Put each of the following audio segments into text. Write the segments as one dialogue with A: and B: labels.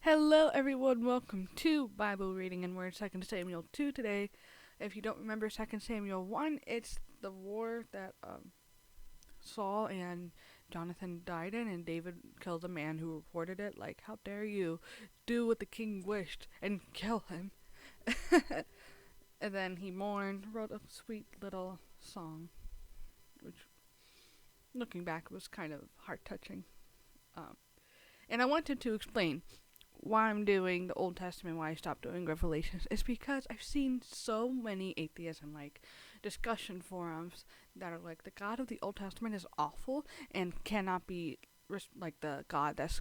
A: Hello, everyone. Welcome to Bible Reading, and we're in 2 Samuel 2 today. If you don't remember 2 Samuel 1, it's the war that Saul and Jonathan died in, and David killed the man who reported it. Like, how dare you do what the king wished and kill him? And then he mourned, wrote a sweet little song, which, looking back, was kind of heart touching. Um, and I wanted to explain why I'm doing the Old Testament, why I stopped doing Revelations, is because I've seen so many atheism discussion forums that are like the God of the Old Testament is awful and cannot be like the God that's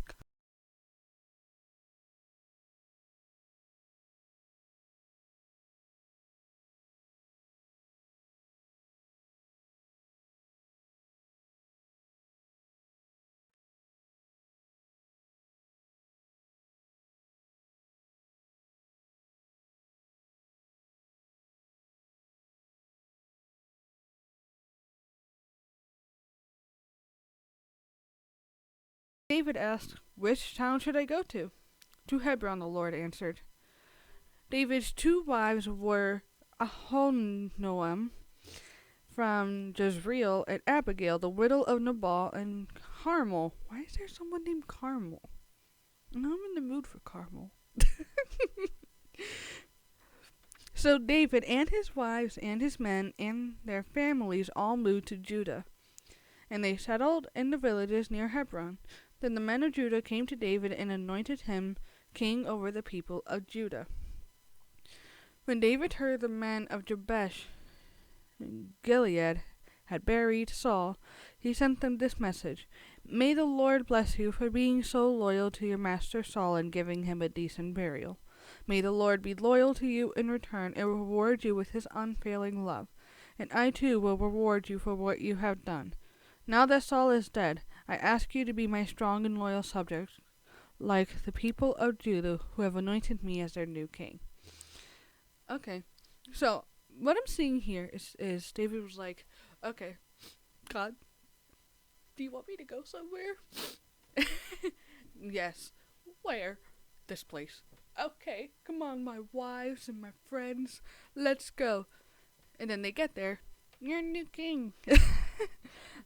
A: David asked, "Which town should I go to?" "To Hebron," the Lord answered. David's two wives were Ahinoam from Jezreel and Abigail, the widow of Nabal, and Carmel. Why is there someone named Carmel? I'm in the mood for Carmel. So David and his wives and his men and their families all moved to Judah, and they settled in the villages near Hebron. Then the men of Judah came to David and anointed him king over the people of Judah. When David heard the men of Jabesh and Gilead had buried Saul, he sent them this message: "May the Lord bless you for being so loyal to your master Saul and giving him a decent burial. May the Lord be loyal to you in return and reward you with his unfailing love. And I too will reward you for what you have done. Now that Saul is dead, I ask you to be my strong and loyal subjects, like the people of Judah who have anointed me as their new king." Okay, so what I'm seeing here is David was like, "Okay, God, do you want me to go somewhere?" "Yes." "Where?" "This place." "Okay, come on, my wives and my friends, let's go." And then they get there. "You're a new king."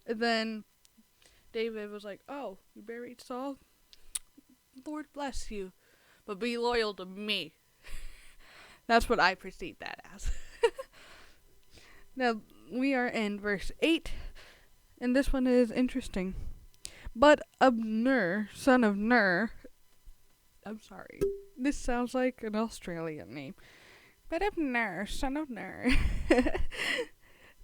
A: And then David was like, "Oh, you buried Saul? Lord bless you, but be loyal to me." That's what I perceive that as. Now, we are in verse 8, and this one is interesting. "But Abner, son of Ner," I'm sorry, this sounds like an Australian name. "But Abner, son of Ner,"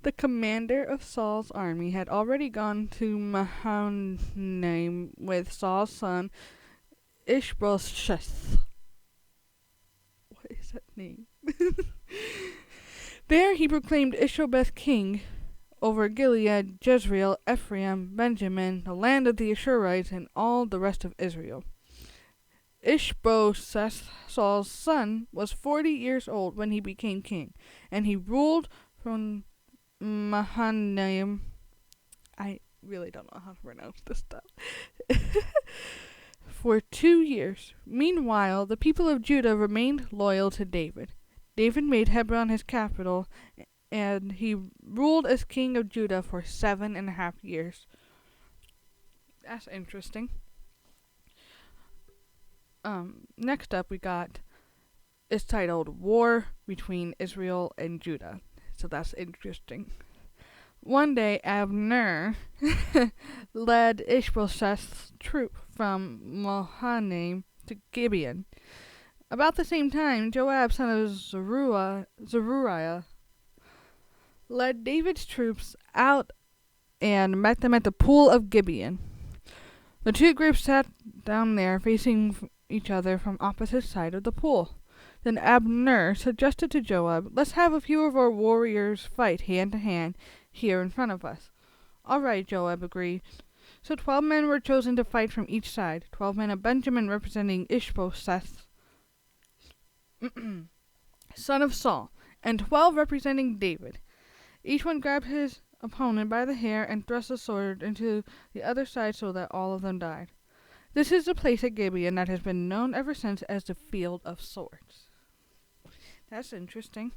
A: the commander of Saul's army, had already gone to Mahanaim with Saul's son Ishbosheth. What is that name? There he proclaimed Ishbosheth king over Gilead, Jezreel, Ephraim, Benjamin, the land of the Ashurites, and all the rest of Israel. Ishbosheth, Saul's son, was 40 years old when he became king, and he ruled from Mahanaim. I really don't know how to pronounce this stuff. For 2 years. Meanwhile, the people of Judah remained loyal to David. David made Hebron his capital, and he ruled as king of Judah for 7.5 years. That's interesting. Next up we got, it's titled War Between Israel and Judah. So that's interesting. One day Abner led Ishbosheth's troop from Mahanaim to Gibeon. About the same time, Joab, son of Zeruiah, led David's troops out and met them at the pool of Gibeon. The two groups sat down there facing each other from opposite sides of the pool. Then Abner suggested to Joab, "Let's have a few of our warriors fight hand to hand here in front of us." "All right," Joab agreed. So 12 men were chosen to fight from each side, 12 men of Benjamin representing Ishbosheth, son of Saul, and 12 representing David. Each one grabbed his opponent by the hair and thrust a sword into the other side so that all of them died. This is the place at Gibeon that has been known ever since as the Field of Swords. That's interesting.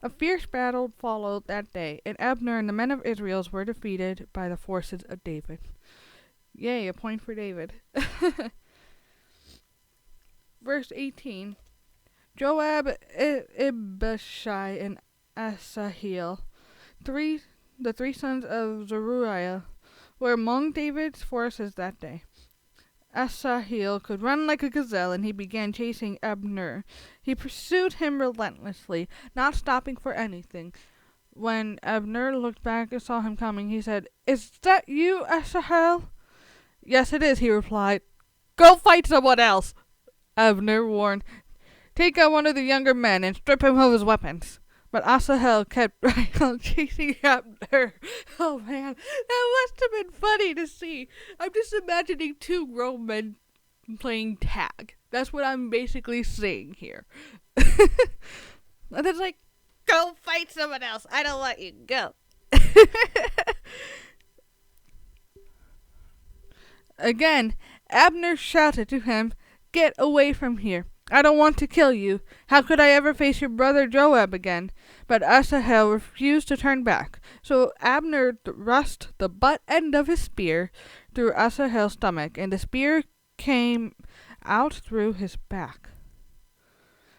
A: A fierce battle followed that day, and Abner and the men of Israel were defeated by the forces of David. Yay, a point for David. Verse 18. Joab, Abishai, and Asahel, the three sons of Zeruiah, were among David's forces that day. Asahel could run like a gazelle, and he began chasing Abner. He pursued him relentlessly, not stopping for anything. When Abner looked back and saw him coming, he said, "Is that you, Asahel?" "Yes, it is," he replied. "Go fight someone else," Abner warned. "Take out one of the younger men and strip him of his weapons." But Asahel kept right on chasing Abner. Oh man, that must have been funny to see. I'm just imagining two grown men playing tag. That's what I'm basically seeing here. And it's like, go fight someone else. I don't want you. Go. Again, Abner shouted to him, "Get away from here. I don't want to kill you. How could I ever face your brother Joab again?" But Asahel refused to turn back. So Abner thrust the butt end of his spear through Asahel's stomach, and the spear came out through his back.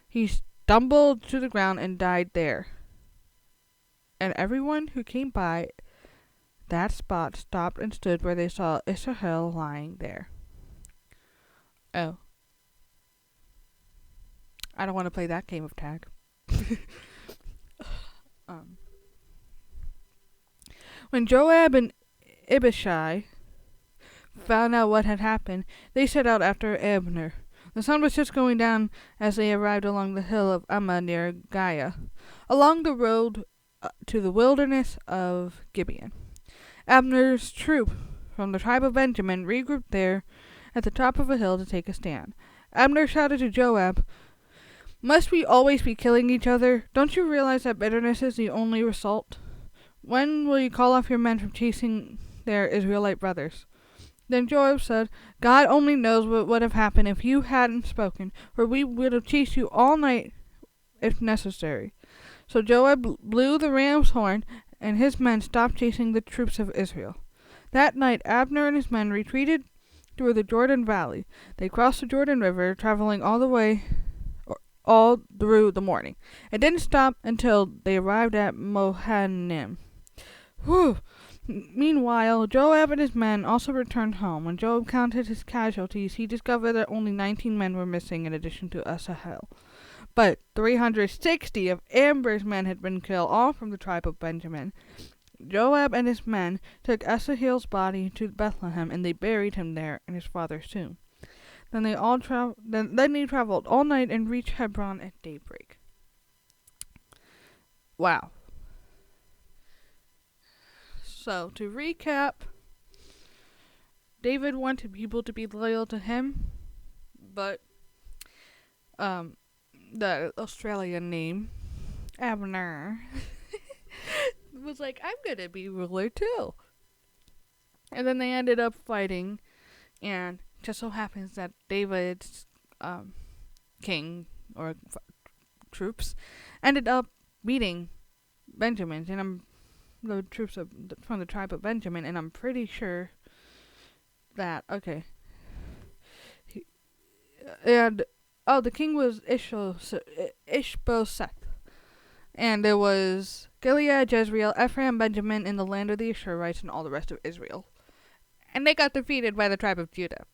A: He stumbled to the ground and died there. And everyone who came by that spot stopped and stood where they saw Asahel lying there. Oh. I don't want to play that game of tag. When Joab and Abishai found out what had happened, they set out after Abner. The sun was just going down as they arrived along the hill of Ammah near Giah, along the road to the wilderness of Gibeon. Abner's troop from the tribe of Benjamin regrouped there at the top of a hill to take a stand. Abner shouted to Joab, "Must we always be killing each other? Don't you realize that bitterness is the only result? When will you call off your men from chasing their Israelite brothers?" Then Joab said, "God only knows what would have happened if you hadn't spoken, for we would have chased you all night if necessary." So Joab blew the ram's horn, and his men stopped chasing the troops of Israel. That night Abner and his men retreated through the Jordan Valley. They crossed the Jordan River, traveling all through the morning, and didn't stop until they arrived at Mahanaim. Whew! Meanwhile, Joab and his men also returned home. When Joab counted his casualties, he discovered that only 19 men were missing in addition to Asahel. But 360 of Amber's men had been killed, all from the tribe of Benjamin. Joab and his men took Asahel's body to Bethlehem, and they buried him there in his father's tomb. Then they traveled all night and reached Hebron at daybreak. Wow. So, to recap, David wanted people to be loyal to him, but the Australian name, Abner, was like, "I'm gonna be ruler too." And then they ended up fighting, and just so happens that David's king or troops ended up beating Benjamin's, and the troops from the tribe of Benjamin, and I'm pretty sure that the king was Ishbosheth, and there was Gilead, Jezreel, Ephraim, Benjamin, in the land of the Ashurites, and all the rest of Israel, and they got defeated by the tribe of Judah.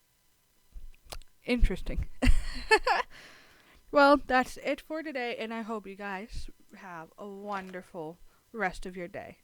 A: Interesting. Well, that's it for today, and I hope you guys have a wonderful rest of your day.